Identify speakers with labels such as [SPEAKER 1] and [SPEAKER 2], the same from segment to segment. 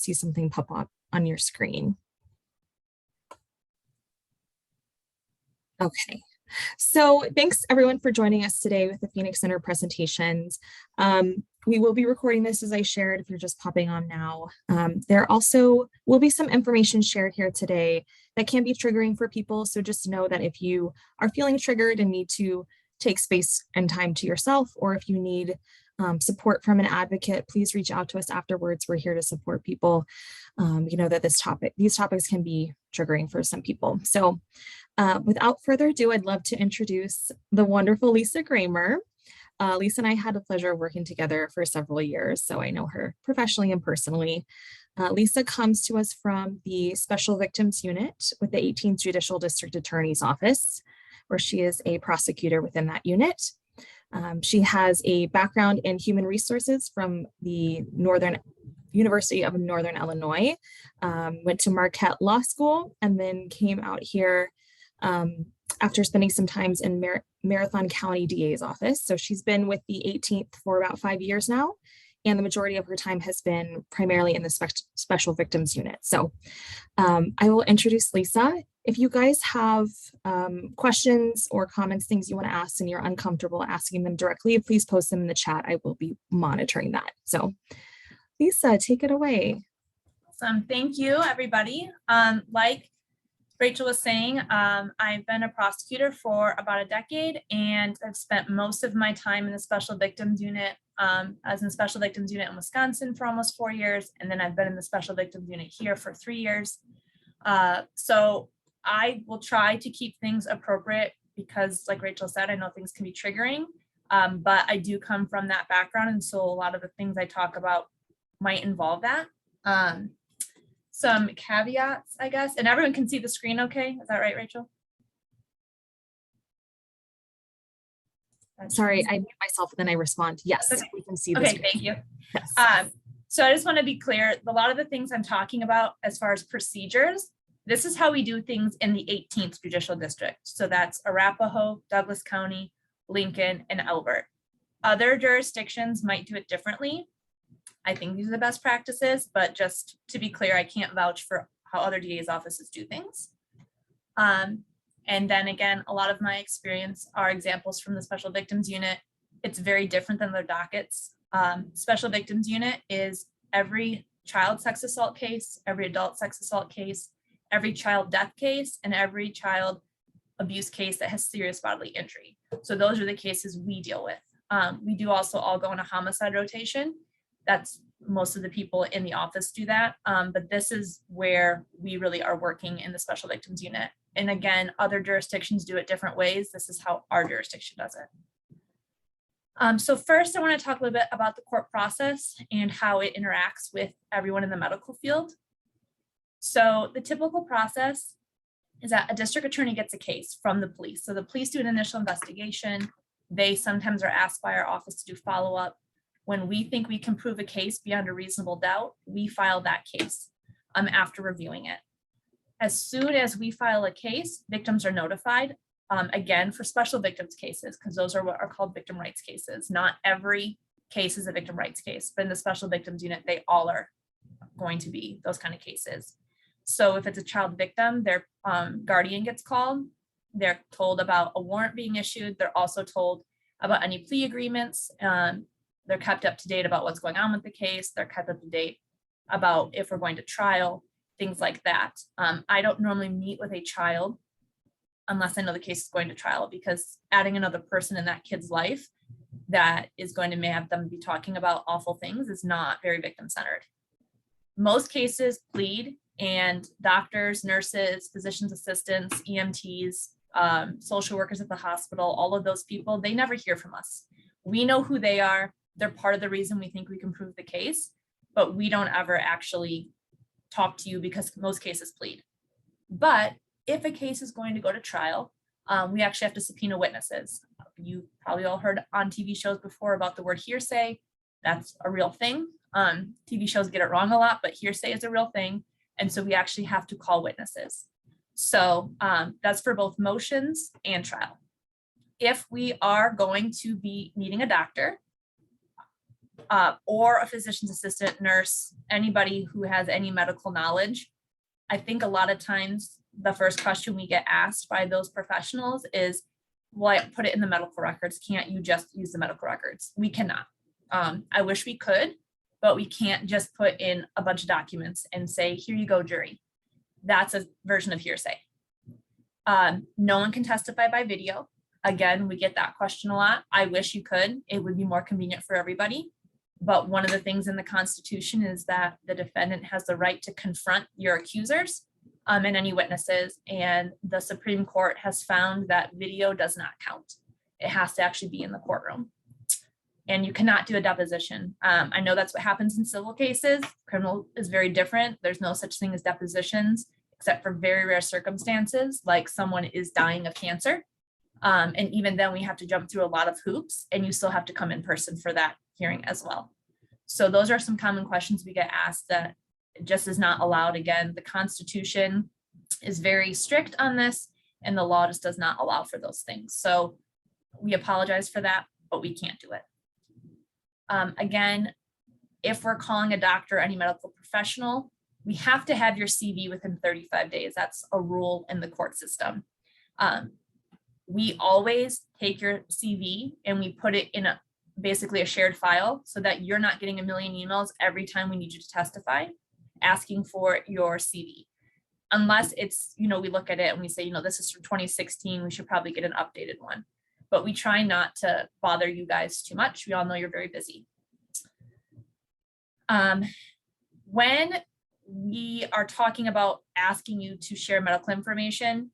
[SPEAKER 1] see something pop up on your screen. Okay. So thanks everyone for joining us today with the Phoenix Center presentations. We will be recording this as I shared if you're just popping on now. There also will be some information shared here today that can be triggering for people. So just know that if you are feeling triggered and need to take space and time to yourself, or if you need support from an advocate, please reach out to us afterwards. We're here to support people. You know that these topics can be triggering for some people. So without further ado, I'd love to introduce the wonderful Lisa Kramer. Lisa and I had the pleasure of working together for several years, so I know her professionally and personally. Lisa comes to us from the Special Victims Unit with the 18th Judicial District Attorney's Office, where she is a prosecutor within that unit. She has a background in human resources from the University of Northern Illinois, went to Marquette Law School, and then came out here after spending some time in Marathon County DA's office. So she's been with the 18th for about 5 years now, and the majority of her time has been primarily in the Special Victims Unit. So I will introduce Lisa. If you guys have questions or comments, things you want to ask and you're uncomfortable asking them directly, please post them in the chat. I will be monitoring that. So Lisa, take it away.
[SPEAKER 2] Awesome. Thank you, everybody. Like Rachel was saying, I've been a prosecutor for about a decade, and I've spent most of my time in the Special Victims Unit. I was in the Special Victims Unit in Wisconsin for almost 4 years, and then I've been in the Special Victims Unit here for 3 years. So I will try to keep things appropriate because, like Rachel said, I know things can be triggering, but I do come from that background, and so a lot of the things I talk about might involve that. Some caveats, I guess, and everyone can see the screen okay? Is that right, Rachel?
[SPEAKER 1] Sorry, I mute myself and then I respond. Yes,
[SPEAKER 2] okay.
[SPEAKER 1] We can see the
[SPEAKER 2] Okay,
[SPEAKER 1] screen.
[SPEAKER 2] thank you.
[SPEAKER 1] Yes.
[SPEAKER 2] So I just want to be clear, a lot of the things I'm talking about as far as procedures, this is how we do things in the 18th Judicial District. So that's Arapahoe, Douglas County, Lincoln, and Elbert. Other jurisdictions might do it differently. I think these are the best practices, but just to be clear, I can't vouch for how other DA's offices do things. And then again, a lot of my experience are examples from the Special Victims Unit. It's very different than their dockets. Special Victims Unit is every child sex assault case, every adult sex assault case, every child death case, and every child abuse case that has serious bodily injury. So those are the cases we deal with. We do also all go on a homicide rotation. That's most of the people in the office do that. But this is where we really are working in the Special Victims Unit. And again, other jurisdictions do it different ways. This is how our jurisdiction does it. So first, I want to talk a little bit about the court process and how it interacts with everyone in the medical field. So the typical process is that a district attorney gets a case from the police. So the police do an initial investigation. They sometimes are asked by our office to do follow-up. When we think we can prove a case beyond a reasonable doubt, we file that case after reviewing it. As soon as we file a case, victims are notified, again, for special victims cases, because those are what are called victim rights cases. Not every case is a victim rights case, but in the Special Victims Unit, they all are going to be those kind of cases. So if it's a child victim, their guardian gets called. They're told about a warrant being issued. They're also told about any plea agreements. They're kept up to date about what's going on with the case. They're kept up to date about if we're going to trial, things like that. I don't normally meet with a child unless I know the case is going to trial, because adding another person in that kid's life that is going to have them be talking about awful things is not very victim-centered. Most cases plead, and doctors, nurses, physician's assistants, EMTs, social workers at the hospital, all of those people, they never hear from us. We know who they are. They're part of the reason we think we can prove the case, but we don't ever actually talk to you because most cases plead. But if a case is going to go to trial, we actually have to subpoena witnesses. You probably all heard on TV shows before about the word hearsay. That's a real thing. TV shows get it wrong a lot, but hearsay is a real thing. And so we actually have to call witnesses. So that's for both motions and trial. If we are going to be needing a doctor, or a physician's assistant, nurse, anybody who has any medical knowledge. I think a lot of times the first question we get asked by those professionals is, well, I put it in the medical records. Can't you just use the medical records? We cannot. I wish we could, but we can't just put in a bunch of documents and say, here you go, jury. That's a version of hearsay. No one can testify by video. Again, we get that question a lot. I wish you could. It would be more convenient for everybody. But one of the things in the Constitution is that the defendant has the right to confront your accusers and any witnesses. And the Supreme Court has found that video does not count. It has to actually be in the courtroom. And you cannot do a deposition. I know that's what happens in civil cases. Criminal is very different. There's no such thing as depositions, except for very rare circumstances, like someone is dying of cancer. And even then we have to jump through a lot of hoops, and you still have to come in person for that hearing as well. So those are some common questions we get asked that just is not allowed. Again, the Constitution is very strict on this, and the law just does not allow for those things. So we apologize for that, but we can't do it. Again, if we're calling a doctor or any medical professional, we have to have your CV within 35 days. That's a rule in the court system. We always take your CV and we put it in basically a shared file so that you're not getting a million emails every time we need you to testify asking for your CV. Unless it's, we look at it and we say, this is from 2016, we should probably get an updated one. But we try not to bother you guys too much. We all know you're very busy. When we are talking about asking you to share medical information,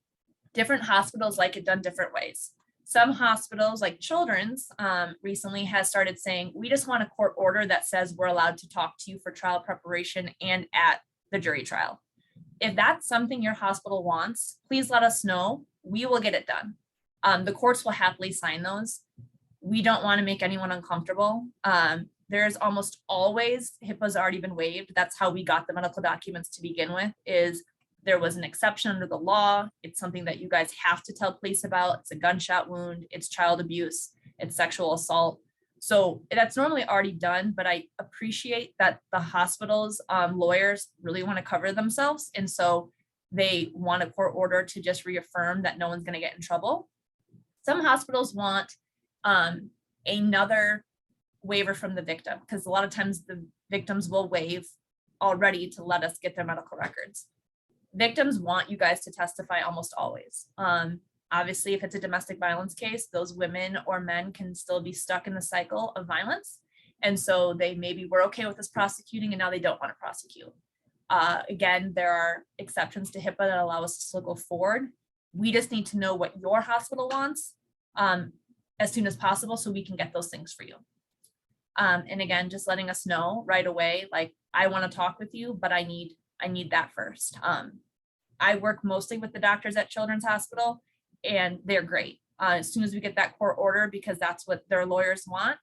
[SPEAKER 2] different hospitals like it done different ways. Some hospitals, like Children's, recently has started saying, we just want a court order that says we're allowed to talk to you for trial preparation and at the jury trial. If that's something your hospital wants, please let us know. We will get it done. The courts will happily sign those. We don't want to make anyone uncomfortable. There's almost always, HIPAA's already been waived. That's how we got the medical documents to begin with, is there was an exception under the law. It's something that you guys have to tell police about. It's a gunshot wound, it's child abuse, it's sexual assault. So that's normally already done, but I appreciate that the hospital's lawyers really want to cover themselves. And so they want a court order to just reaffirm that no one's going to get in trouble. Some hospitals want another waiver from the victim, because a lot of times the victims will waive already to let us get their medical records. Victims want you guys to testify almost always. Obviously, if it's a domestic violence case, those women or men can still be stuck in the cycle of violence. And so they maybe were okay with us prosecuting and now they don't want to prosecute. Again, there are exceptions to HIPAA that allow us to still go forward. We just need to know what your hospital wants as soon as possible so we can get those things for you. And again, just letting us know right away, like, I want to talk with you, but I need that first. I work mostly with the doctors at Children's Hospital, and they're great. As soon as we get that court order, because that's what their lawyers want,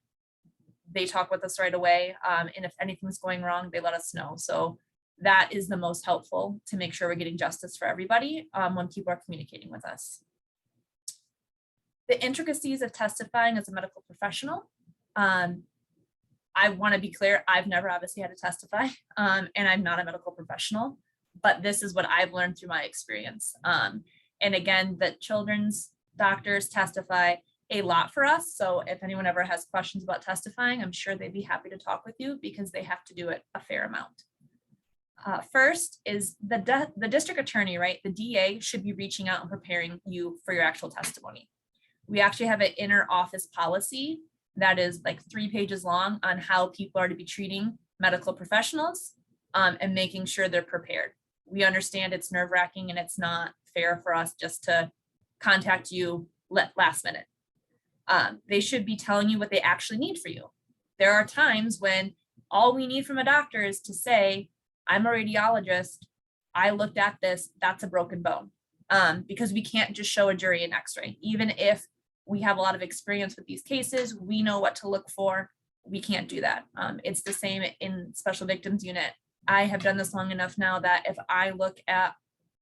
[SPEAKER 2] they talk with us right away. And if anything's going wrong, they let us know. So that is the most helpful to make sure we're getting justice for everybody when people are communicating with us. The intricacies of testifying as a medical professional. I want to be clear, I've never obviously had to testify, and I'm not a medical professional, but this is what I've learned through my experience. And again, the children's doctors testify a lot for us. So if anyone ever has questions about testifying, I'm sure they'd be happy to talk with you because they have to do it a fair amount. First is the district attorney, right? The DA should be reaching out and preparing you for your actual testimony. We actually have an inner office policy that is like 3 pages long on how people are to be treating medical professionals and making sure they're prepared. We understand it's nerve-wracking and it's not fair for us just to contact you last minute. They should be telling you what they actually need for you. There are times when all we need from a doctor is to say, I'm a radiologist, I looked at this, that's a broken bone. Because we can't just show a jury an x-ray. Even if we have a lot of experience with these cases, we know what to look for, we can't do that. It's the same in special victims unit. I have done this long enough now that if I look at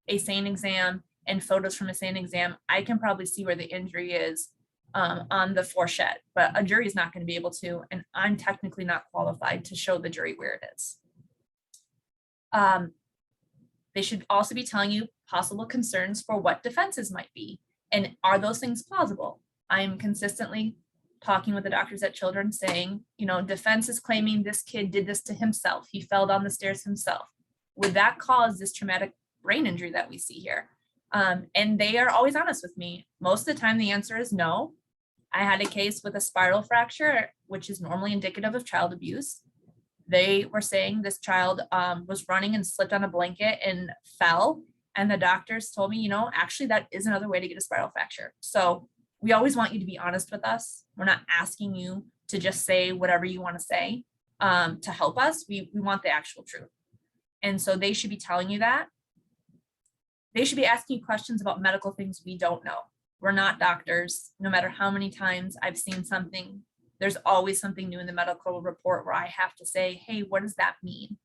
[SPEAKER 2] a SANE exam and photos from a SANE exam, I can probably see where the injury is on the fourchette, but a jury is not going to be able to, and I'm technically not qualified to show the jury where it is. They should also be telling you possible concerns for what defenses might be, and are those things plausible? I'm consistently talking with the doctors at Children saying, defense is claiming this kid did this to himself. He fell down the stairs himself. Would that cause this traumatic brain injury that we see here? And they are always honest with me. Most of the time, the answer is no. I had a case with a spiral fracture, which is normally indicative of child abuse. They were saying this child was running and slipped on a blanket and fell. And the doctors told me, actually, that is another way to get a spiral fracture. So we always want you to be honest with us. We're not asking you to just say whatever you want to say to help us. We want the actual truth. And so they should be telling you that. They should be asking you questions about medical things we don't know. We're not doctors. No matter how many times I've seen something, there's always something new in the medical report where I have to say, hey, what does that mean?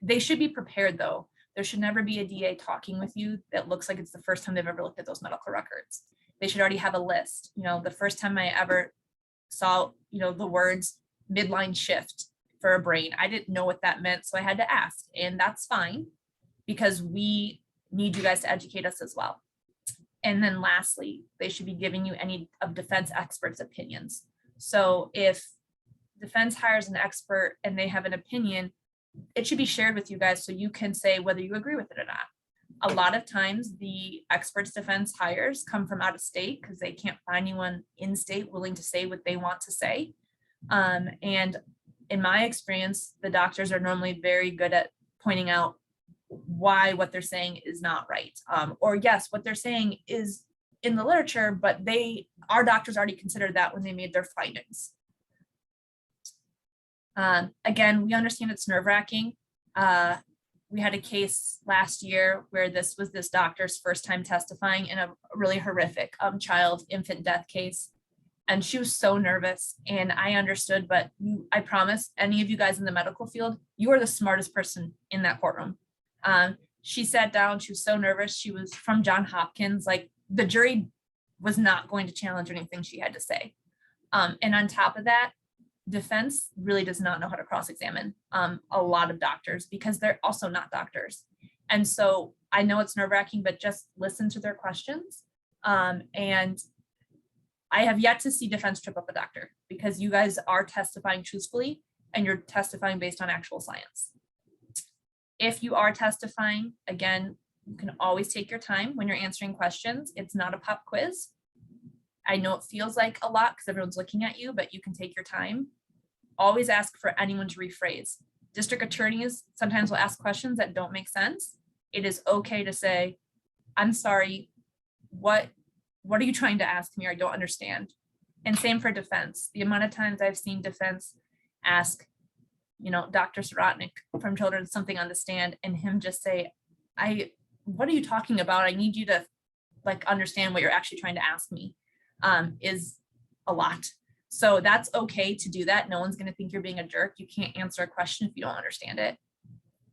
[SPEAKER 2] They should be prepared though. There should never be a DA talking with you that looks like it's the first time they've ever looked at those medical records. They should already have a list. The first time I ever saw, the words midline shift for a brain, I didn't know what that meant. So I had to ask, and that's fine because we need you guys to educate us as well. And then lastly, they should be giving you any of defense experts' opinions. So if defense hires an expert and they have an opinion, it should be shared with you guys so you can say whether you agree with it or not. A lot of times the experts defense hires come from out of state because they can't find anyone in state willing to say what they want to say. And in my experience, the doctors are normally very good at pointing out why what they're saying is not right. Or yes, what they're saying is in the literature, but our doctors already considered that when they made their findings. Again, we understand it's nerve-wracking. We had a case last year where this was this doctor's first time testifying in a really horrific infant death case. And she was so nervous, and I understood, but I promise any of you guys in the medical field, you are the smartest person in that courtroom. She sat down, she was so nervous. She was from Johns Hopkins. Like, the jury was not going to challenge anything she had to say. And on top of that, defense really does not know how to cross-examine a lot of doctors because they're also not doctors. And so I know it's nerve-wracking, but just listen to their questions. And I have yet to see defense trip up a doctor because you guys are testifying truthfully and you're testifying based on actual science. If you are testifying, again, you can always take your time when you're answering questions. It's not a pop quiz. I know it feels like a lot because everyone's looking at you, but you can take your time. Always ask for anyone to rephrase. District attorneys sometimes will ask questions that don't make sense. It is okay to say, I'm sorry, what are you trying to ask me? Or I don't understand. And same for defense. The amount of times I've seen defense ask, Dr. Sorotnik from Children something on the stand and him just say, what are you talking about? I need you to understand what you're actually trying to ask me, is a lot. So that's okay to do that. No one's going to think you're being a jerk. You can't answer a question if you don't understand it.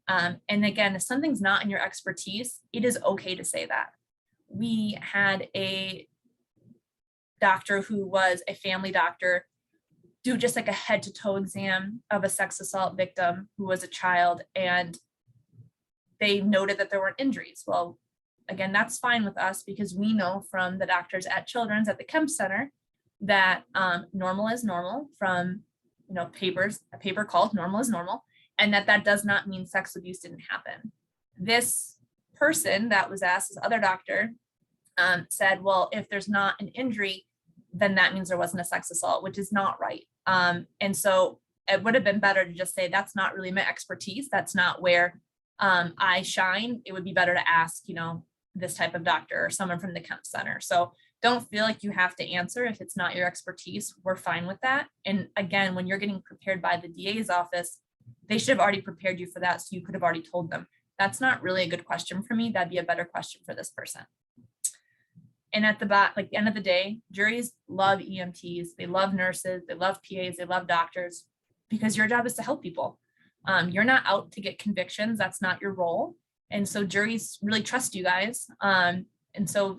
[SPEAKER 2] And again, if something's not in your expertise, it is okay to say that. We had a doctor who was a family doctor do just a head to toe exam of a sex assault victim who was a child, and they noted that there weren't injuries. Well, again, that's fine with us because we know from the doctors at Children's at the Kemp Center that normal is normal from a paper called Normal is Normal, and that does not mean sex abuse didn't happen. This person that was asked, this other doctor, said, well, if there's not an injury, then that means there wasn't a sex assault, which is not right. And so it would have been better to just say, that's not really my expertise. That's not where I shine. It would be better to ask, this type of doctor or someone from the Kemp Center. So don't feel like you have to answer if it's not your expertise. We're fine with that. And again, when you're getting prepared by the DA's office, they should have already prepared you for that. So you could have already told them, that's not really a good question for me. That'd be a better question for this person. And at the end of the day, juries love EMTs, they love nurses, they love PAs, they love doctors, because your job is to help people. You're not out to get convictions. That's not your role. And so juries really trust you guys. And so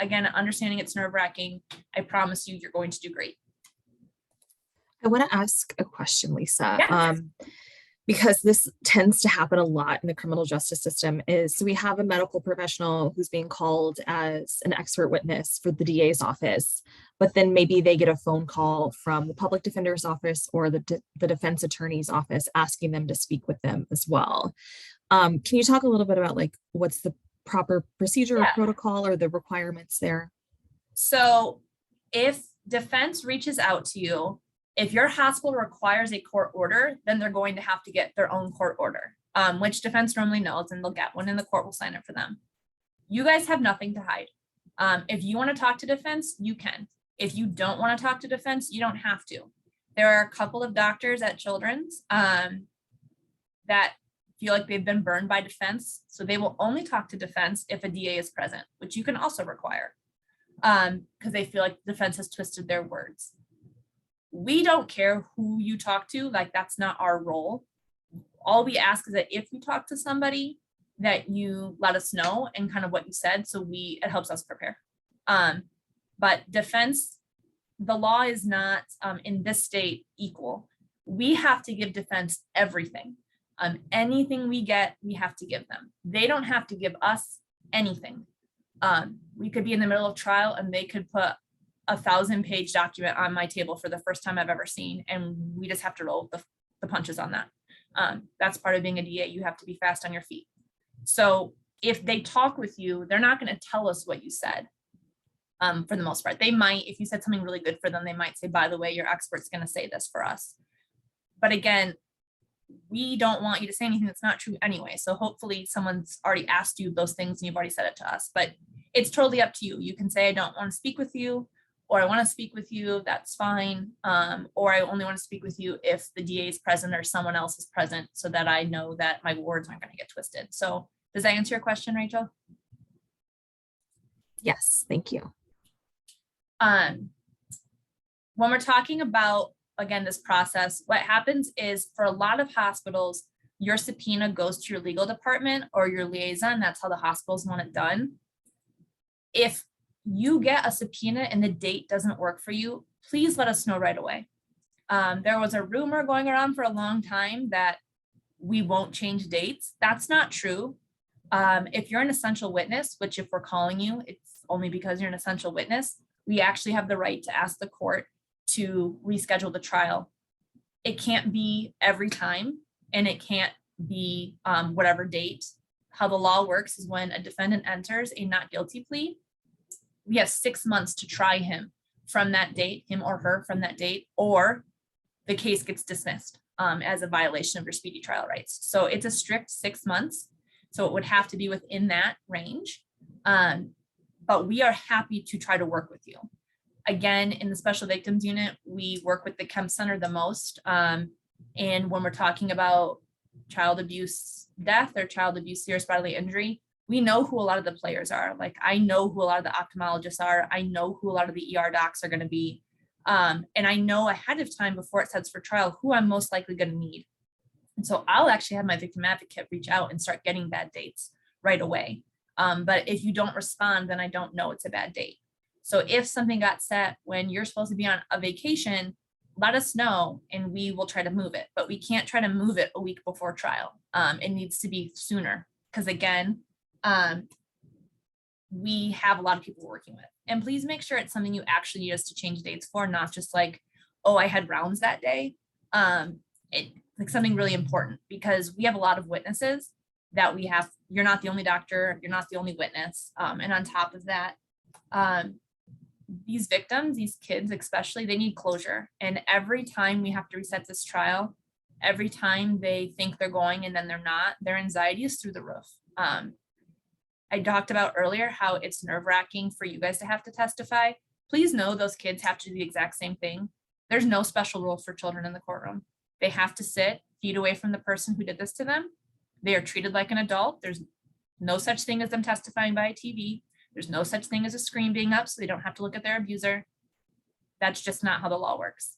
[SPEAKER 2] again, understanding it's nerve-wracking, I promise you, you're going to do great.
[SPEAKER 1] I want to ask a question, Lisa.
[SPEAKER 2] Yeah.
[SPEAKER 1] Because this tends to happen a lot in the criminal justice system, is so we have a medical professional who's being called as an expert witness for the DA's office, but then maybe they get a phone call from the public defender's office or the defense attorney's office asking them to speak with them as well. Can you talk a little bit about like what's the proper procedure or protocol or the requirements there?
[SPEAKER 2] So if defense reaches out to you, if your hospital requires a court order, then they're going to have to get their own court order, which defense normally knows, and they'll get one and the court will sign it for them. You guys have nothing to hide. If you want to talk to defense, you can. If you don't want to talk to defense, you don't have to. There are a couple of doctors at Children's that feel like they've been burned by defense. So they will only talk to defense if a DA is present, which you can also require because they feel like defense has twisted their words. We don't care who you talk to, like that's not our role. All we ask is that if you talk to somebody that you let us know and kind of what you said, so it helps us prepare. But defense, the law is not in this state equal. We have to give defense everything. Anything we get, we have to give them. They don't have to give us anything. We could be in the middle of trial and they could put a 1,000-page document on my table for the first time I've ever seen. And we just have to roll the punches on that. That's part of being a DA. You have to be fast on your feet. So if they talk with you, they're not going to tell us what you said. For the most part, they might, if you said something really good for them, they might say, by the way, your expert's going to say this for us. But again, we don't want you to say anything that's not true anyway. So hopefully someone's already asked you those things and you've already said it to us, but it's totally up to you. You can say, I don't want to speak with you, or I want to speak with you, that's fine. Or I only want to speak with you if the DA is present or someone else is present so that I know that my words aren't going to get twisted. So does that answer your question, Rachel?
[SPEAKER 1] Yes, thank you.
[SPEAKER 2] When we're talking about, again, this process, what happens is for a lot of hospitals, your subpoena goes to your legal department or your liaison. That's how the hospitals want it done. If you get a subpoena and the date doesn't work for you, please let us know right away. There was a rumor going around for a long time that we won't change dates. That's not true. If you're an essential witness, which if we're calling you, it's only because you're an essential witness, we actually have the right to ask the court to reschedule the trial. It can't be every time, and it can't be whatever date. How the law works is when a defendant enters a not guilty plea, we have 6 months to try him from that date, him or her from that date, or the case gets dismissed as a violation of your speedy trial rights. So it's a strict 6 months. So it would have to be within that range. But we are happy to try to work with you. Again, in the special victims unit, we work with the Kemp Center the most. And when we're talking about child abuse death or child abuse serious bodily injury, we know who a lot of the players are. Like I know who a lot of the ophthalmologists are. I know who a lot of the ER docs are going to be. And I know ahead of time before it sets for trial who I'm most likely going to need. And so I'll actually have my victim advocate reach out and start getting bad dates right away. But if you don't respond, then I don't know it's a bad date. So if something got set when you're supposed to be on a vacation, let us know and we will try to move it. But we can't try to move it a week before trial. It needs to be sooner because again, we have a lot of people we're working with. And please make sure it's something you actually need us to change dates for, not just like, oh, I had rounds that day. Like something really important because we have a lot of witnesses that we have. You're not the only doctor, you're not the only witness. And on top of that, these victims, these kids especially, they need closure. And every time we have to reset this trial, every time they think they're going and then they're not, their anxiety is through the roof. I talked about earlier how it's nerve-wracking for you guys to have to testify. Please know those kids have to do the exact same thing. There's no special rules for children in the courtroom. They have to sit feet away from the person who did this to them. They are treated like an adult. There's no such thing as them testifying by a TV. There's no such thing as a screen being up so they don't have to look at their abuser. That's just not how the law works.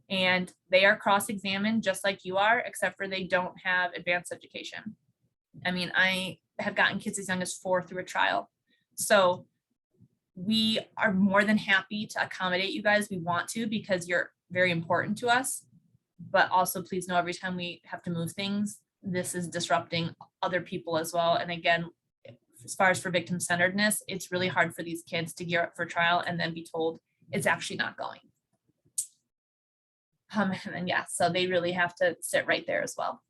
[SPEAKER 2] And they are cross-examined just like you are, except for they don't have advanced education. I mean, I have gotten kids as young as 4 through a trial. So We are more than happy to accommodate you guys. We want to, because you're very important to us. But also please know, every time we have to move things, this is disrupting other people as well. And again, as far as for victim centeredness, it's really hard for these kids to gear up for trial and then be told it's actually not going. And then, yeah, so they really have to sit right there as well.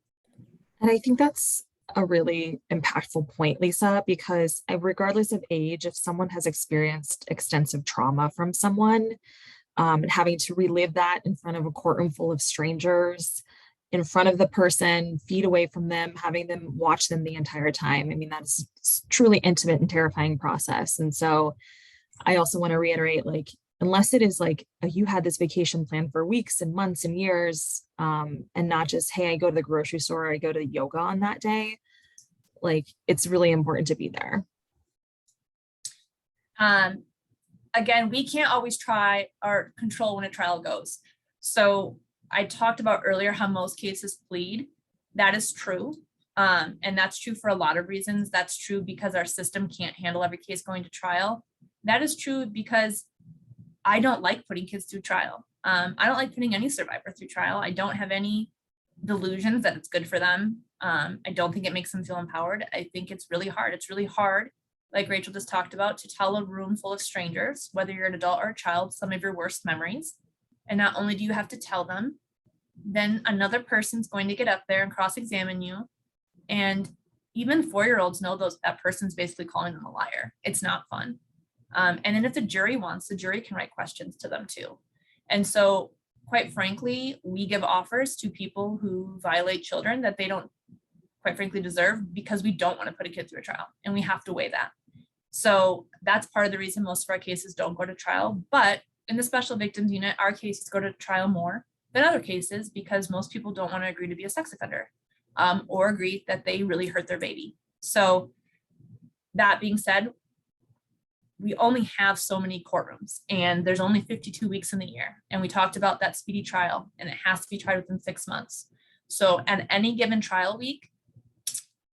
[SPEAKER 1] And I think that's a really impactful point, Lisa, because regardless of age, if someone has experienced extensive trauma from someone, and having to relive that in front of a courtroom full of strangers, in front of the person, feet away from them, having them watch them the entire time. I mean, that's truly intimate and terrifying process. And so I also want to reiterate, like, unless it is like you had this vacation planned for weeks and months and years, and not just, hey, I go to the grocery store, I go to yoga on that day, like, it's really important to be there.
[SPEAKER 2] Again, we can't always try or control when a trial goes. So I talked about earlier how most cases plead. That is true. And that's true for a lot of reasons. That's true because our system can't handle every case going to trial. That is true because I don't like putting kids through trial. I don't like putting any survivor through trial. I don't have any delusions that it's good for them. I don't think it makes them feel empowered. I think it's really hard. It's really hard, like Rachel just talked about, to tell a room full of strangers, whether you're an adult or a child, some of your worst memories. And not only do you have to tell them, then another person's going to get up there and cross-examine you. And even 4-year-olds know that person's basically calling them a liar. It's not fun. And then if the jury wants, the jury can write questions to them too. And so, quite frankly, we give offers to people who violate children that they don't, quite frankly, deserve, because we don't want to put a kid through a trial, and we have to weigh that. So that's part of the reason most of our cases don't go to trial. But in the special victims unit, our cases go to trial more than other cases because most people don't want to agree to be a sex offender, or agree that they really hurt their baby. So that being said, we only have so many courtrooms, and there's only 52 weeks in the year. And we talked about that speedy trial, and it has to be tried within 6 months. So at any given trial week,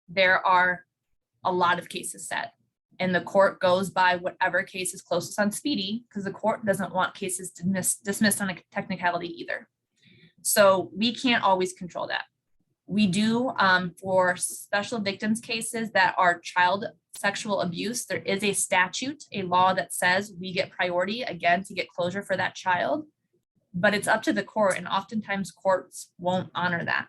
[SPEAKER 2] there are a lot of cases set, and the court goes by whatever case is closest on speedy, because the court doesn't want cases dismissed on a technicality either. So we can't always control that. We do, for special victims cases that are child sexual abuse, there is a statute, a law that says we get priority, again, to get closure for that child. But it's up to the court, and oftentimes courts won't honor that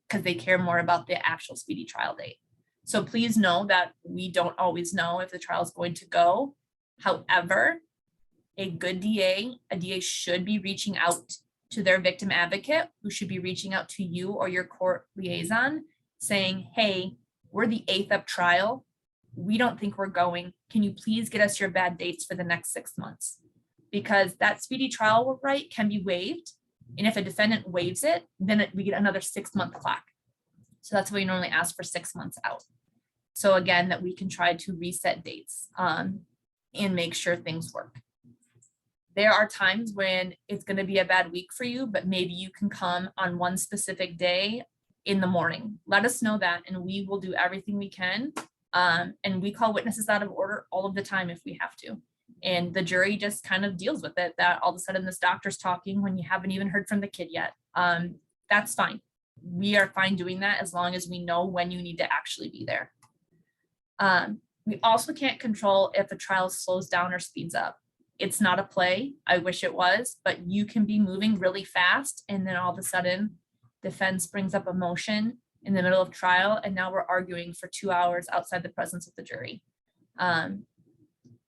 [SPEAKER 2] because they care more about the actual speedy trial date. So please know that we don't always know if the trial is going to go. However, a good DA should be reaching out to their victim advocate, who should be reaching out to you or your court liaison saying, hey, we're the 8th up trial. We don't think we're going. Can you please get us your bad dates for the next 6 months? Because that speedy trial right can be waived. And if a defendant waives it, then we get another 6-month clock. So that's why we normally ask for 6 months out. So again, that we can try to reset dates and make sure things work. There are times when it's going to be a bad week for you, but maybe you can come on one specific day in the morning. Let us know that, and we will do everything we can. And we call witnesses out of order all of the time if we have to. And the jury just kind of deals with it, that all of a sudden this doctor's talking when you haven't even heard from the kid yet. That's fine. We are fine doing that as long as we know when you need to actually be there. We also can't control if a trial slows down or speeds up. It's not a play. I wish it was, but you can be moving really fast, and then all of a sudden defense brings up a motion in the middle of trial, and now we're arguing for 2 hours outside the presence of the jury.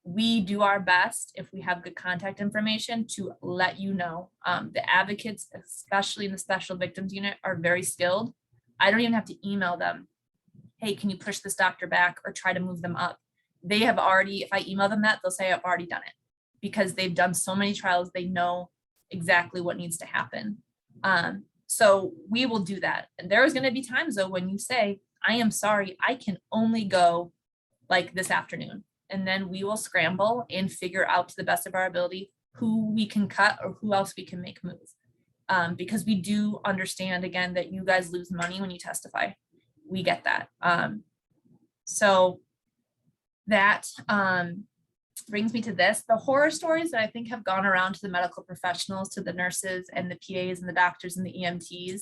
[SPEAKER 2] We do our best, if we have good contact information, to let you know. The advocates, especially in the special victims unit, are very skilled. I don't even have to email them, hey, can you push this doctor back or try to move them up? They have already, if I email them that, they'll say I've already done it, because they've done so many trials, they know exactly what needs to happen. So we will do that. And there is going to be times though when you say, I am sorry, I can only go like this afternoon. And then we will scramble and figure out to the best of our ability who we can cut or who else we can make move. Because we do understand, again, that you guys lose money when you testify. We get that. So that brings me to this, the horror stories that I think have gone around to the medical professionals, to the nurses and the PAs and the doctors and the EMTs.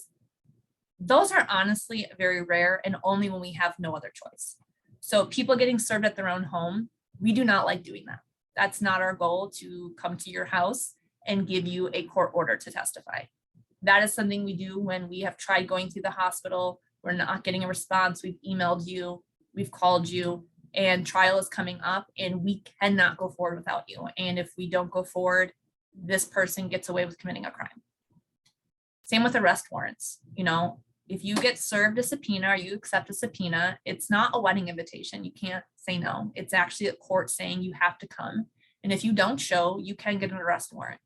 [SPEAKER 2] Those are honestly very rare and only when we have no other choice. So people getting served at their own home, we do not like doing that. That's not our goal, to come to your house and give you a court order to testify. That is something we do when we have tried going through the hospital, we're not getting a response, we've emailed you, we've called you, and trial is coming up and we cannot go forward without you. And if we don't go forward, this person gets away with committing a crime. Same with arrest warrants. You know, if you get served a subpoena or you accept a subpoena, it's not a wedding invitation. You can't say no. It's actually a court saying you have to come. And if you don't show, you can get an arrest warrant.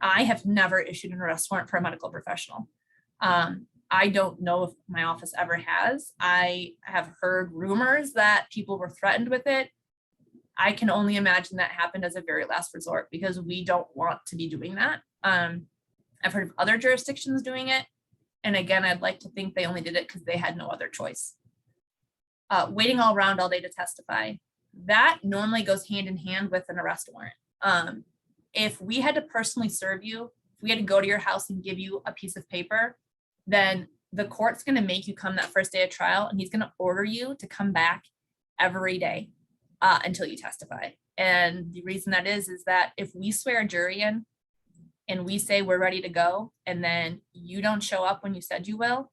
[SPEAKER 2] I have never issued an arrest warrant for a medical professional. I don't know if my office ever has. I have heard rumors that people were threatened with it. I can only imagine that happened as a very last resort because we don't want to be doing that. I've heard of other jurisdictions doing it. And again, I'd like to think they only did it because they had no other choice. Waiting all around all day to testify. That normally goes hand in hand with an arrest warrant. If we had to personally serve you, if we had to go to your house and give you a piece of paper, then the court's going to make you come that first day of trial, and he's going to order you to come back every day until you testify. And the reason that is that if we swear a jury in and we say we're ready to go, and then you don't show up when you said you will,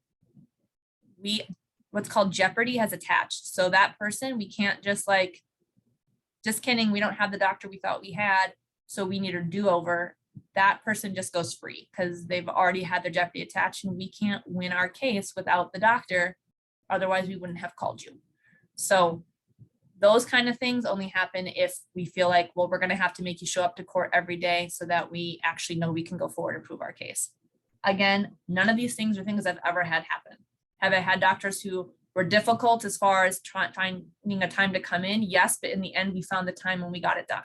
[SPEAKER 2] what's called jeopardy has attached. So that person, we can't just kidding, we don't have the doctor we thought we had, so we need a do-over. That person just goes free because they've already had their jeopardy attached, and we can't win our case without the doctor. Otherwise, we wouldn't have called you. So those kind of things only happen if we feel like, well, we're going to have to make you show up to court every day so that we actually know we can go forward and prove our case. Again, none of these things are things I've ever had happen. Have I had doctors who were difficult as far as finding a time to come in? Yes, but in the end, we found the time when we got it done.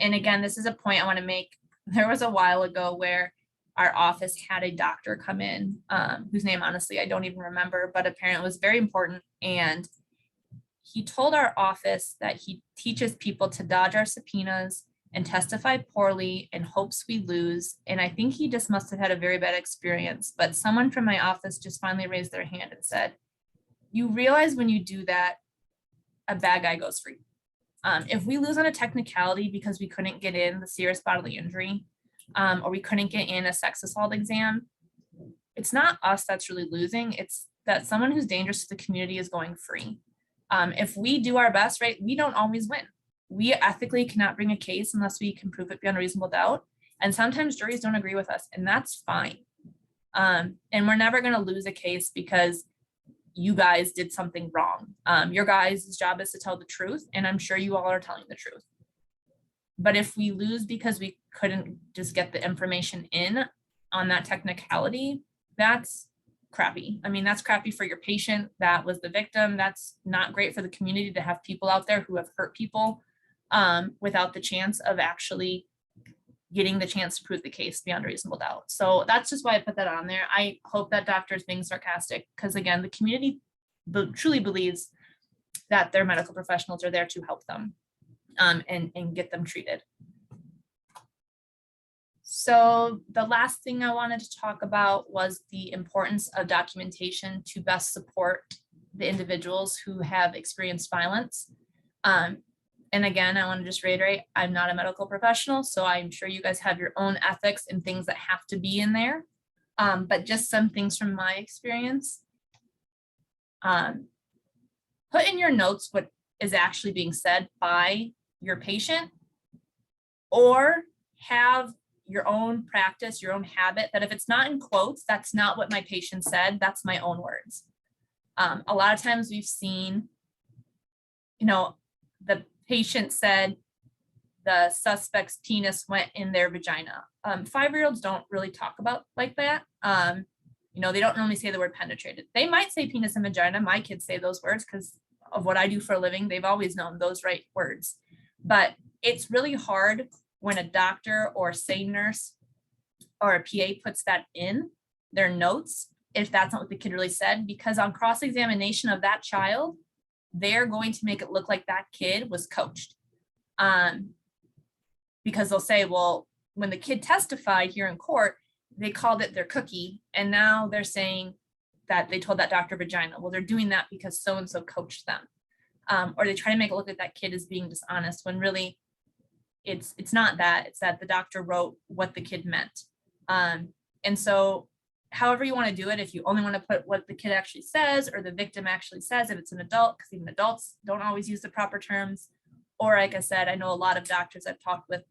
[SPEAKER 2] And again, this is a point I want to make. There was a while ago where our office had a doctor come in, whose name, honestly, I don't even remember, but apparently it was very important. And he told our office that he teaches people to dodge our subpoenas and testify poorly in hopes we lose. And I think he just must have had a very bad experience. But someone from my office just finally raised their hand and said, you realize when you do that, a bad guy goes free. If we lose on a technicality because we couldn't get in the serious bodily injury, or we couldn't get in a sex assault exam, it's not us that's really losing. It's that someone who's dangerous to the community is going free. If we do our best, right, we don't always win. We ethically cannot bring a case unless we can prove it beyond reasonable doubt. And sometimes juries don't agree with us, and that's fine. And we're never going to lose a case because you guys did something wrong. Your guys' job is to tell the truth, and I'm sure you all are telling the truth. But if we lose because we couldn't just get the information in on that technicality, that's crappy. I mean, that's crappy for your patient that was the victim. That's not great for the community to have people out there who have hurt people without the chance of actually getting the chance to prove the case beyond reasonable doubt. So that's just why I put that on there. I hope that doctor is being sarcastic because, again, the community truly believes that their medical professionals are there to help them and get them treated. So the last thing I wanted to talk about was the importance of documentation to best support the individuals who have experienced violence. And again, I want to just reiterate, I'm not a medical professional, so I'm sure you guys have your own ethics and things that have to be in there. But just some things from my experience. Put in your notes what is actually being said by your patient, or have your own practice, your own habit, that if it's not in quotes, that's not what my patient said, that's my own words. A lot of times we've seen, the patient said the suspect's penis went in their vagina. 5-year-olds don't really talk about like that. They don't normally say the word penetrated. They might say penis and vagina. My kids say those words because of what I do for a living. They've always known those right words. But it's really hard when a doctor or say nurse or a PA puts that in their notes, if that's not what the kid really said, because on cross-examination of that child, they're going to make it look like that kid was coached. Because they'll say, well, when the kid testified here in court, they called it their cookie. And now they're saying that they told that doctor vagina. Well, they're doing that because so-and-so coached them. Or they try to make it look like that kid is being dishonest when really it's not that. It's that the doctor wrote what the kid meant. And so however you want to do it, if you only want to put what the kid actually says or the victim actually says, if it's an adult, because even adults don't always use the proper terms. Or like I said, I know a lot of doctors I've talked with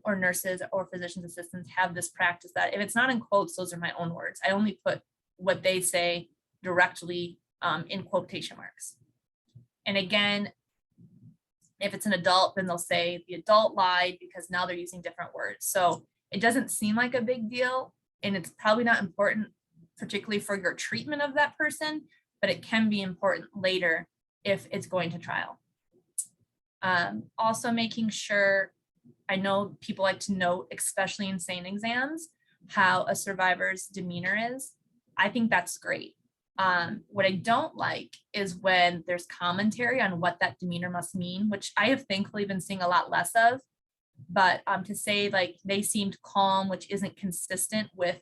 [SPEAKER 2] or nurses or physician's assistants have this practice that if it's not in quotes, those are my own words. I only put what they say directly in quotation marks. And again, if it's an adult, then they'll say the adult lied because now they're using different words. So it doesn't seem like a big deal, and it's probably not important, particularly for your treatment of that person, but it can be important later if it's going to trial. Also making sure, I know people like to note, especially in SANE exams, how a survivor's demeanor is. I think that's great. What I don't like is when there's commentary on what that demeanor must mean, which I have thankfully been seeing a lot less of. But to say like they seemed calm, which isn't consistent with,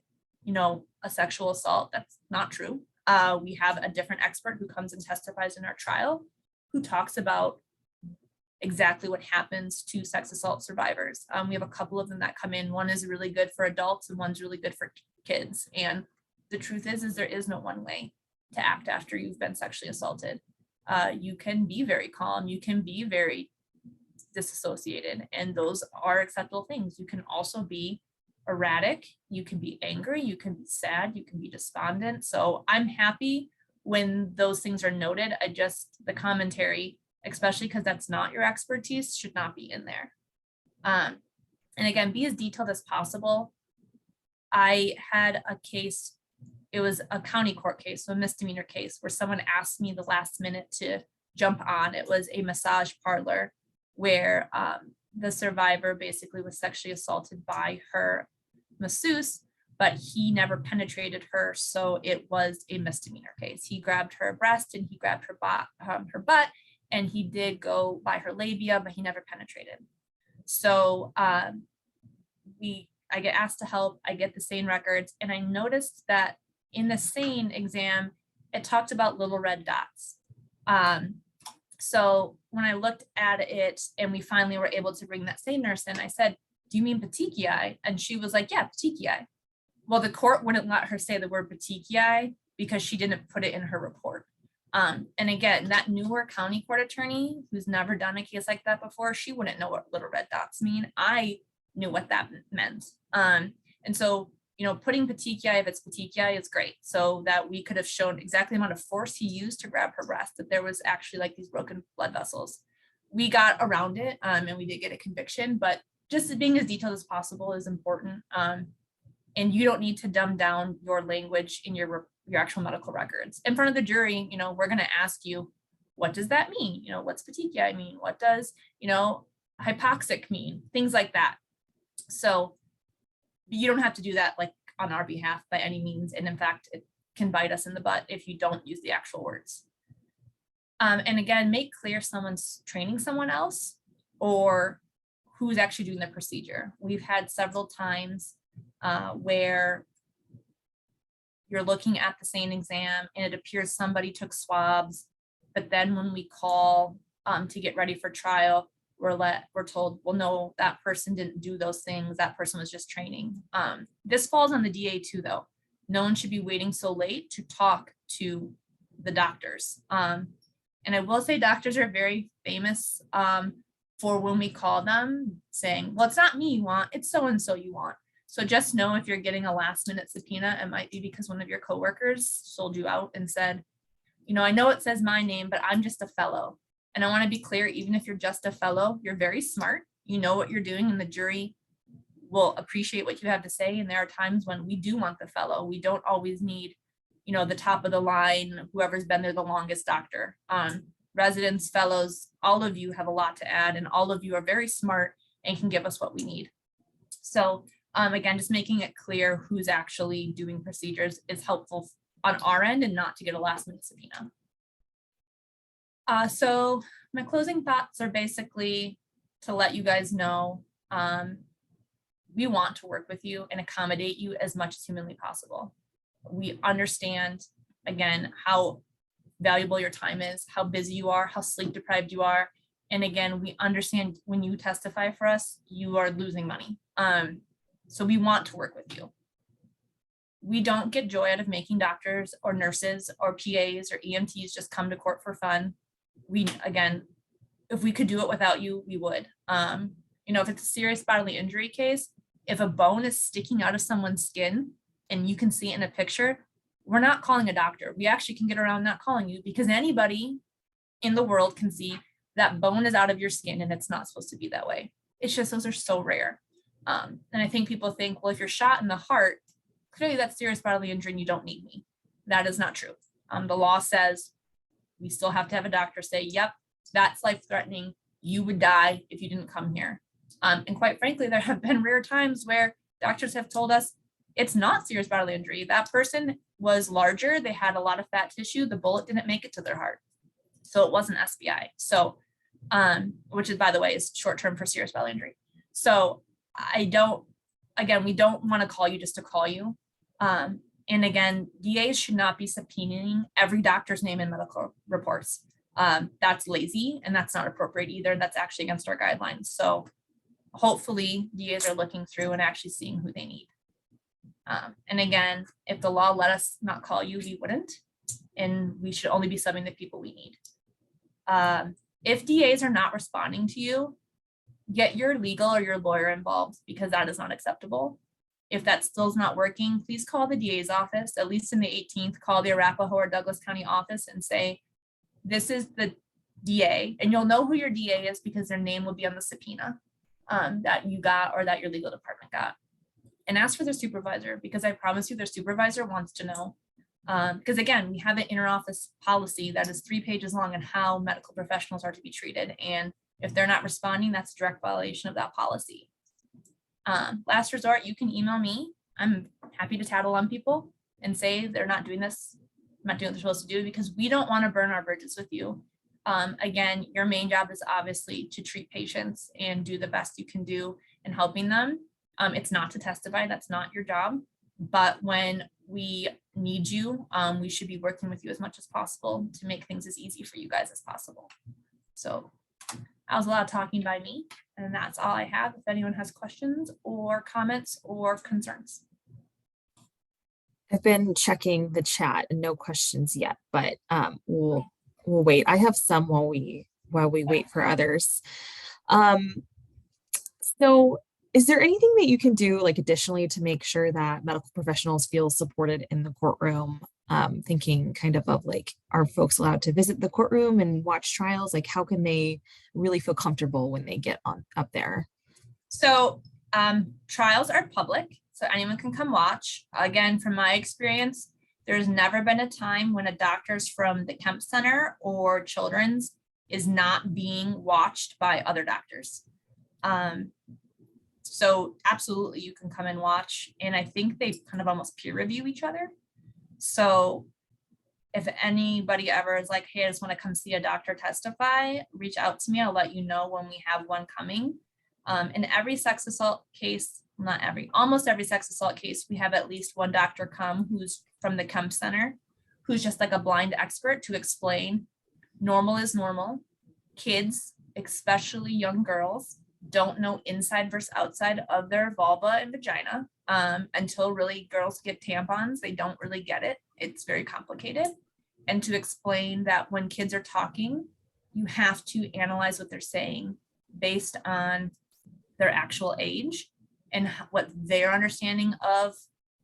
[SPEAKER 2] a sexual assault, that's not true. We have a different expert who comes and testifies in our trial who talks about exactly what happens to sex assault survivors. We have a couple of them that come in. One is really good for adults and one's really good for kids. And the truth is there is no one way to act after you've been sexually assaulted. You can be very calm. You can be very disassociated, and those are acceptable things. You can also be erratic. You can be angry. You can be sad. You can be despondent. So I'm happy when those things are noted. The commentary, especially because that's not your expertise, should not be in there. And again, be as detailed as possible. I had a case, it was a county court case, so a misdemeanor case, where someone asked me the last minute to jump on. It was a massage parlor where the survivor basically was sexually assaulted by her masseuse, but he never penetrated her, so it was a misdemeanor case. He grabbed her breast and he grabbed her butt, and he did go by her labia, but he never penetrated. So I get asked to help, I get the SANE records, and I noticed that in the SANE exam, it talked about little red dots. So when I looked at it and we finally were able to bring that SANE nurse in, I said, do you mean petechiae? And she was like, yeah, petechiae. Well, the court wouldn't let her say the word petechiae because she didn't put it in her report. And again, that newer county court attorney who's never done a case like that before, she wouldn't know what little red dots mean. I knew what that meant. And so, putting petechiae, if it's petechiae, is great. So that we could have shown exactly the amount of force he used to grab her breast, that there was actually like these broken blood vessels. We got around it and we did get a conviction, but just being as detailed as possible is important. And you don't need to dumb down your language in your actual medical records. In front of the jury, we're going to ask you, what does that mean? What's petechiae mean? What does, hypoxic mean? Things like that. So you don't have to do that like on our behalf by any means. And in fact, it can bite us in the butt if you don't use the actual words. And again, make clear someone's training someone else or who's actually doing the procedure. We've had several times where you're looking at the SANE exam and it appears somebody took swabs, but then when we call to get ready for trial, we're told, well, no, that person didn't do those things. That person was just training. This falls on the DA too, though. No one should be waiting so late to talk to the doctors. And I will say doctors are very famous for when we call them saying, well, it's not me you want, it's so-and-so you want. So just know if you're getting a last minute subpoena, it might be because one of your coworkers sold you out and said, I know it says my name, but I'm just a fellow. And I want to be clear, even if you're just a fellow, you're very smart. You know what you're doing, and the jury will appreciate what you have to say. And there are times when we do want the fellow. We don't always need, the top of the line, whoever's been there the longest doctor. Residents, fellows, all of you have a lot to add, and all of you are very smart and can give us what we need. So again, just making it clear who's actually doing procedures is helpful on our end and not to get a last minute subpoena. So my closing thoughts are basically to let you guys know, we want to work with you and accommodate you as much as humanly possible. We understand, again, how valuable your time is, how busy you are, how sleep deprived you are. And again, we understand when you testify for us, you are losing money. So we want to work with you. We don't get joy out of making doctors or nurses or PAs or EMTs just come to court for fun. We, again, if we could do it without you, we would. If it's a serious bodily injury case, if a bone is sticking out of someone's skin and you can see it in a picture, we're not calling a doctor. We actually can get around not calling you because anybody in the world can see that bone is out of your skin and it's not supposed to be that way. It's just those are so rare. And I think people think, well, if you're shot in the heart, clearly that's serious bodily injury and you don't need me. That is not true. The law says we still have to have a doctor say, yep, that's life-threatening. You would die if you didn't come here. And quite frankly, there have been rare times where doctors have told us it's not serious bodily injury. That person was larger. They had a lot of fat tissue. The bullet didn't make it to their heart. So it wasn't SBI. So, which is, by the way, is short term for serious bodily injury. So we don't want to call you just to call you. And again, DAs should not be subpoenaing every doctor's name in medical reports. That's lazy and that's not appropriate either. That's actually against our guidelines. So hopefully DAs are looking through and actually seeing who they need. And again, if the law let us not call you, we wouldn't. And we should only be subbing the people we need. If DAs are not responding to you, get your legal or your lawyer involved because that is not acceptable. If that still is not working, please call the DA's office, at least in the 18th, call the Arapahoe or Douglas County office and say, this is the DA, and you'll know who your DA is because their name will be on the subpoena that you got or that your legal department got. And ask for their supervisor because I promise you their supervisor wants to know. Because again, we have an interoffice policy that is 3 pages long on how medical professionals are to be treated. And if they're not responding, that's a direct violation of that policy. Last resort, you can email me. I'm happy to tattle on people and say they're not doing this, not doing what they're supposed to do because we don't want to burn our bridges with you. Again, your main job is obviously to treat patients and do the best you can do in helping them. It's not to testify, that's not your job. But when we need you, we should be working with you as much as possible to make things as easy for you guys as possible. So that was a lot of talking by me, and that's all I have. If anyone has questions or comments or concerns.
[SPEAKER 1] I've been checking the chat and no questions yet, but we'll wait. I have some while we wait for others. So is there anything that you can do like additionally to make sure that medical professionals feel supported in the courtroom? Thinking kind of like, are folks allowed to visit the courtroom and watch trials? Like, how can they really feel comfortable when they get up there?
[SPEAKER 2] So trials are public, so anyone can come watch. Again, from my experience, there's never been a time when a doctor's from the Kemp Center or Children's is not being watched by other doctors. So absolutely you can come and watch. And I think they kind of almost peer review each other. So if anybody ever is like, hey, I just want to come see a doctor testify, reach out to me. I'll let you know when we have one coming. In every sex assault case, almost every sex assault case, we have at least one doctor come who's from the Kemp Center, who's just like a blind expert to explain normal is normal. Kids, especially young girls, don't know inside versus outside of their vulva and vagina. Until really girls get tampons, they don't really get it. It's very complicated. And to explain that when kids are talking, you have to analyze what they're saying based on their actual age and what their understanding of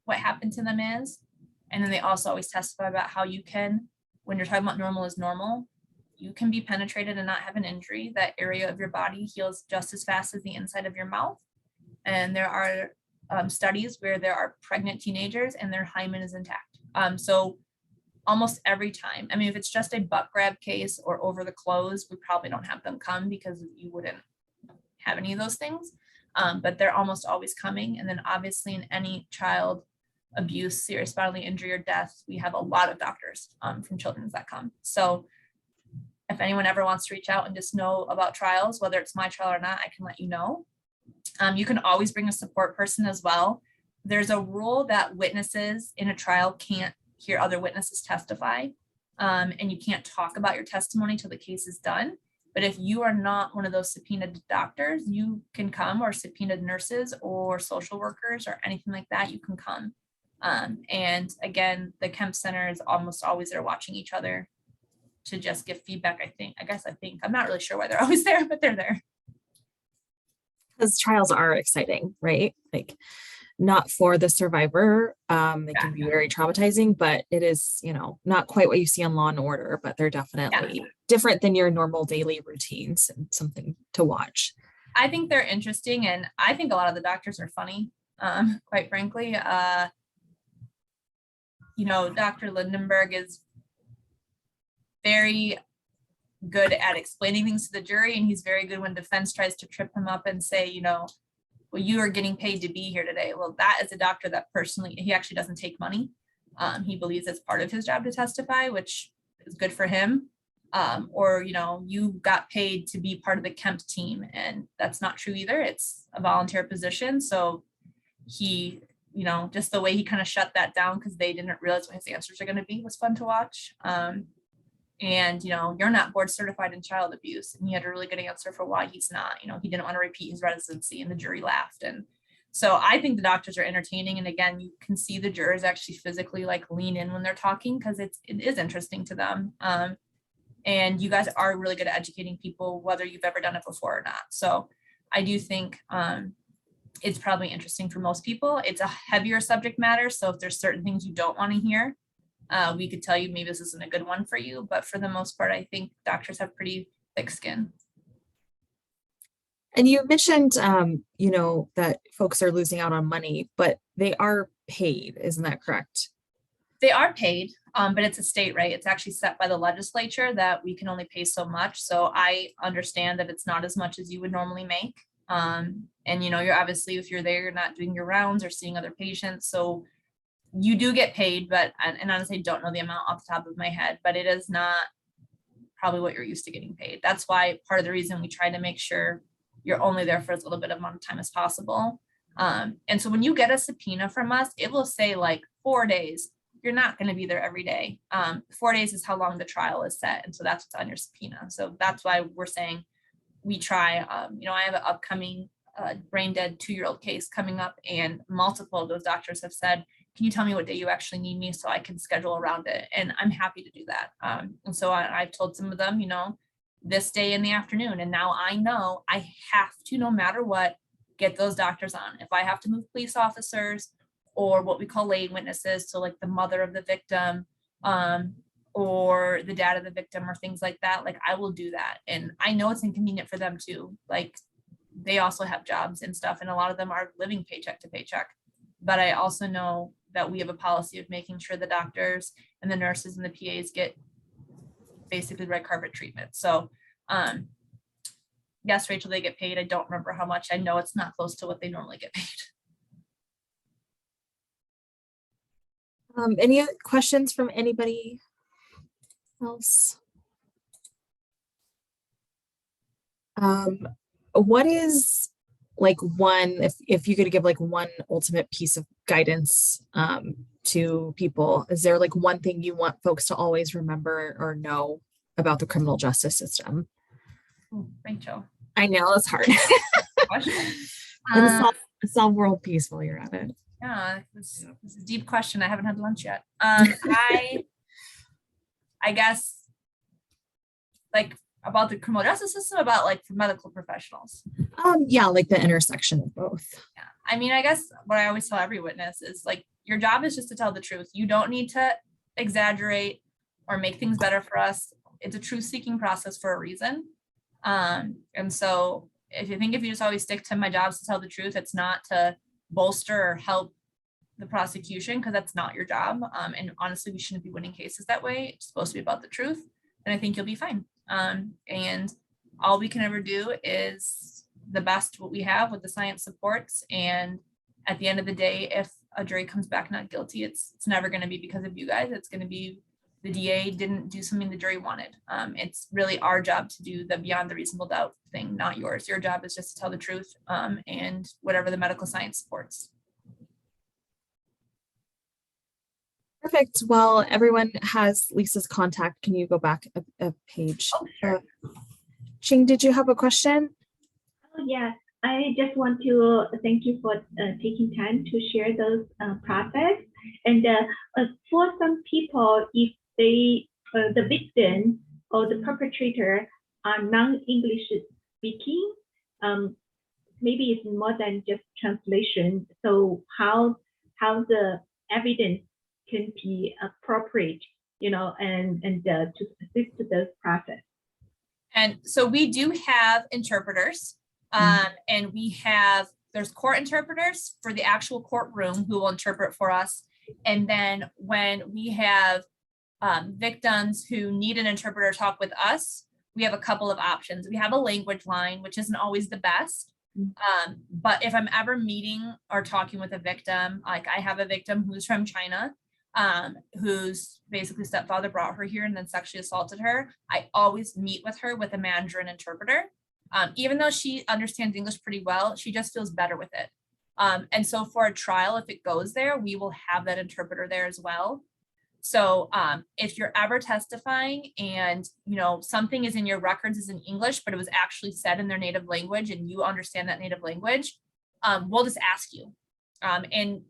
[SPEAKER 2] what happened to them is. And then they also always testify about how you can, when you're talking about normal is normal, you can be penetrated and not have an injury. That area of your body heals just as fast as the inside of your mouth. And there are studies where there are pregnant teenagers and their hymen is intact. So almost every time, I mean, if it's just a butt grab case or over the clothes, we probably don't have them come because you wouldn't have any of those things. But they're almost always coming. And then obviously in any child abuse, serious bodily injury or death, we have a lot of doctors from Children's that come. So If anyone ever wants to reach out and just know about trials, whether it's my trial or not, I can let you know. You can always bring a support person as well. There's a rule that witnesses in a trial can't hear other witnesses testify, and you can't talk about your testimony till the case is done. But if you are not one of those subpoenaed doctors, you can come, or subpoenaed nurses or social workers or anything like that, you can come. And again, the Kemp Center is almost always there watching each other to just give feedback, I think. I'm not really sure why they're always there, but they're there.
[SPEAKER 1] Because trials are exciting, right? Like, not for the survivor. They can be very traumatizing, but it is, not quite what you see on Law and Order, but they're definitely different than your normal daily routines and something to watch.
[SPEAKER 2] I think they're interesting, and I think a lot of the doctors are funny, quite frankly. Dr. Lindenberg is very good at explaining things to the jury, and he's very good when defense tries to trip him up and say, well, you are getting paid to be here today. Well, that is a doctor that personally, he actually doesn't take money. He believes it's part of his job to testify, which is good for him. Or, you got paid to be part of the Kemp team, and that's not true either. It's a volunteer position. So he, just the way he kind of shut that down because they didn't realize what his answers are going to be was fun to watch. And, you're not board certified in child abuse. And he had a really good answer for why he's not. He didn't want to repeat his residency, and the jury laughed. And so I think the doctors are entertaining. And again, you can see the jurors actually physically lean in when they're talking because it is interesting to them. And you guys are really good at educating people, whether you've ever done it before or not. So I do think it's probably interesting for most people. It's a heavier subject matter. So if there's certain things you don't want to hear, we could tell you maybe this isn't a good one for you, but for the most part, I think doctors have pretty thick skin.
[SPEAKER 1] And you mentioned, that folks are losing out on money, but they are paid. Isn't that correct?
[SPEAKER 2] They are paid, but it's a state right. It's actually set by the legislature that we can only pay so much. So I understand that it's not as much as you would normally make. And, you're obviously, if you're there, you're not doing your rounds or seeing other patients. So you do get paid, but, and honestly, don't know the amount off the top of my head, but it is not probably what you're used to getting paid. That's why part of the reason we try to make sure you're only there for as little bit of amount of time as possible. And so when you get a subpoena from us, it will say 4 days. You're not going to be there every day. 4 days is how long the trial is set. And so that's what's on your subpoena. So that's why we're saying we try, I have an upcoming brain dead 2-year-old case coming up, and multiple of those doctors have said, can you tell me what day you actually need me so I can schedule around it? And I'm happy to do that. And so I've told some of them, this day in the afternoon. And now I know I have to, no matter what, get those doctors on. If I have to move police officers or what we call lay witnesses, so the mother of the victim, or the dad of the victim or things like that, I will do that. And I know it's inconvenient for them too. They also have jobs and stuff, and a lot of them are living paycheck to paycheck. But I also know that we have a policy of making sure the doctors and the nurses and the PAs get basically red carpet treatment. So yes, Rachel, they get paid. I don't remember how much. I know it's not close to what they normally get paid.
[SPEAKER 1] Any other questions from anybody else? What is one, if you could give one ultimate piece of guidance to people, is there one thing you want folks to always remember or know about the criminal justice system?
[SPEAKER 2] Ooh, Rachel,
[SPEAKER 1] I know it's hard. And solve world peace while you're at it.
[SPEAKER 2] Yeah, this is a deep question. I haven't had lunch yet. I guess about the criminal justice system, about for medical professionals.
[SPEAKER 1] Yeah, the intersection of both.
[SPEAKER 2] Yeah. I mean, I guess what I always tell every witness is your job is just to tell the truth. You don't need to exaggerate or make things better for us. It's a truth seeking process for a reason. And so if you just always stick to my job is to tell the truth, it's not to bolster or help the prosecution, because that's not your job. And honestly, we shouldn't be winning cases that way. It's supposed to be about the truth. And I think you'll be fine. And all we can ever do is the best what we have with the science supports. And at the end of the day, if a jury comes back not guilty, it's never going to be because of you guys. It's going to be the DA didn't do something the jury wanted. It's really our job to do the beyond the reasonable doubt thing, not yours. Your job is just to tell the truth and whatever the medical science supports.
[SPEAKER 1] Perfect. Well, everyone has Lisa's contact. Can you go back a page?
[SPEAKER 2] Oh, sure.
[SPEAKER 1] Ching, did you have a question?
[SPEAKER 3] Oh, yeah, I just want to thank you for taking time to share those process. And for some people, if they, the victim or the perpetrator are non-English speaking, maybe it's more than just translation. So how the evidence can be appropriate, you know, and to assist those process.
[SPEAKER 2] And so we do have interpreters, and there's court interpreters for the actual courtroom who will interpret for us. And then when we have victims who need an interpreter talk with us, we have a couple of options. We have a language line, which isn't always the best. But if I'm ever meeting or talking with a victim, like I have a victim who's from China, whose basically stepfather brought her here and then sexually assaulted her, I always meet with her with a Mandarin interpreter. Even though she understands English pretty well, she just feels better with it. And so for a trial, if it goes there, we will have that interpreter there as well. So if you're ever testifying and something is in your records is in English, but it was actually said in their native language and you understand that native language, we'll just ask you. And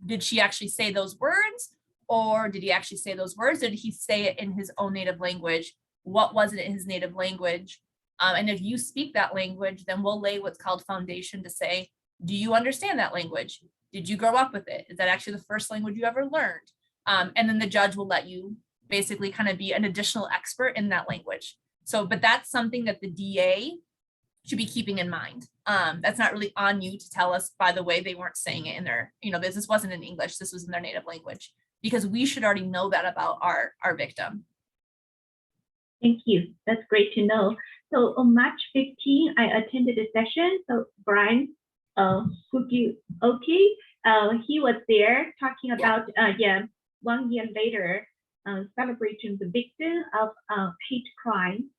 [SPEAKER 2] did she actually say those words, or did he actually say those words? Did he say it in his own native language? What was it in his native language? And if you speak that language, then we'll lay what's called foundation to say, do you understand that language? Did you grow up with it? Is that actually the first language you ever learned? And then the judge will let you basically kind of be an additional expert in that language. So, but that's something that the DA should be keeping in mind. That's not really on you to tell us, by the way, they weren't saying it in their, this wasn't in English, this was in their native language, because we should already know that about our victim.
[SPEAKER 3] Thank you. That's great to know. So on March 15, I attended a session. So Brian Fukioka, he was there talking about, 1 year later, celebrating the victim of hate crime,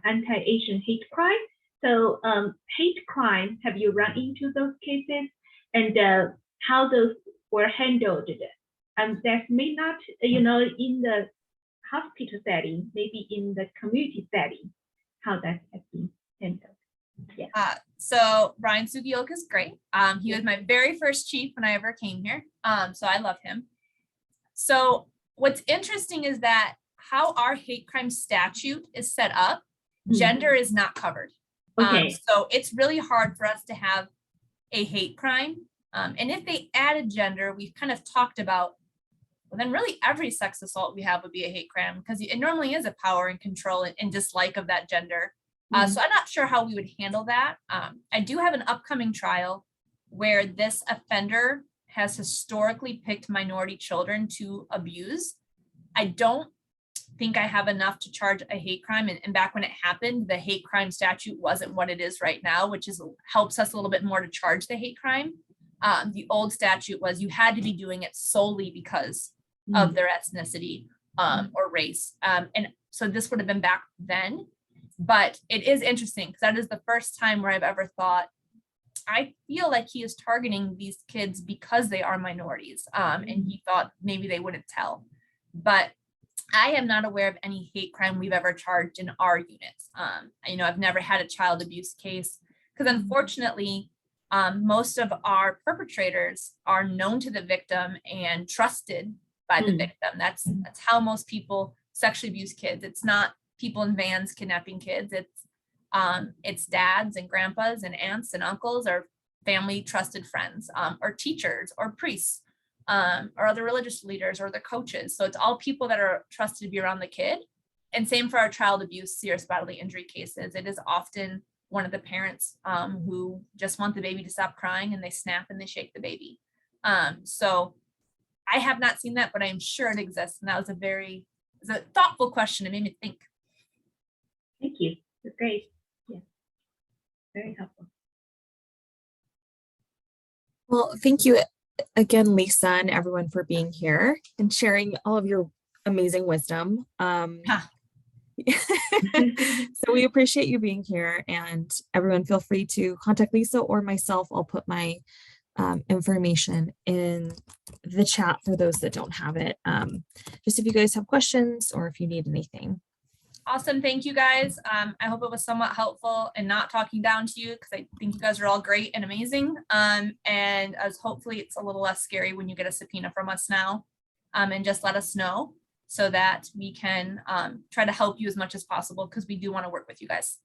[SPEAKER 3] anti-Asian hate crime. So hate crime, have you run into those cases, and how those were handled? That may not, in the hospital setting, maybe in the community setting, how that has been handled. Yeah.
[SPEAKER 2] So Brian Fukioka is great. He was my very first chief when I ever came here. So I love him. So what's interesting is that how our hate crime statute is set up, gender is not covered.
[SPEAKER 3] Okay.
[SPEAKER 2] So it's really hard for us to have a hate crime. And if they added gender, we've kind of talked about, well, then really every sex assault we have would be a hate crime, because it normally is a power and control and dislike of that gender. So I'm not sure how we would handle that. I do have an upcoming trial where this offender has historically picked minority children to abuse. I don't think I have enough to charge a hate crime. And back when it happened, the hate crime statute wasn't what it is right now, which helps us a little bit more to charge the hate crime. The old statute was you had to be doing it solely because of their ethnicity or race. And so this would have been back then. But it is interesting because that is the first time where I've ever thought, I feel like he is targeting these kids because they are minorities. And he thought maybe they wouldn't tell. But I am not aware of any hate crime we've ever charged in our units. I've never had a child abuse case because unfortunately, most of our perpetrators are known to the victim and trusted by the victim. That's how most people sexually abuse kids. It's not people in vans kidnapping kids. It's dads and grandpas and aunts and uncles or family trusted friends or teachers or priests or other religious leaders or their coaches. So it's all people that are trusted to be around the kid. And same for our child abuse, serious bodily injury cases. It is often one of the parents who just want the baby to stop crying and they snap and they shake the baby. So I have not seen that, but I'm sure it exists. And that was a thoughtful question. It made me think.
[SPEAKER 3] Thank you. That's great. Yeah. Very helpful.
[SPEAKER 1] Well, thank you again, Lisa, and everyone for being here and sharing all of your amazing wisdom.
[SPEAKER 2] Ha.
[SPEAKER 1] So we appreciate you being here, and everyone feel free to contact Lisa or myself. I'll put my information in the chat for those that don't have it. Just if you guys have questions or if you need anything.
[SPEAKER 2] Awesome. Thank you guys. I hope it was somewhat helpful and not talking down to you, because I think you guys are all great and amazing. And as hopefully it's a little less scary when you get a subpoena from us now. And just let us know so that we can try to help you as much as possible, because we do want to work with you guys.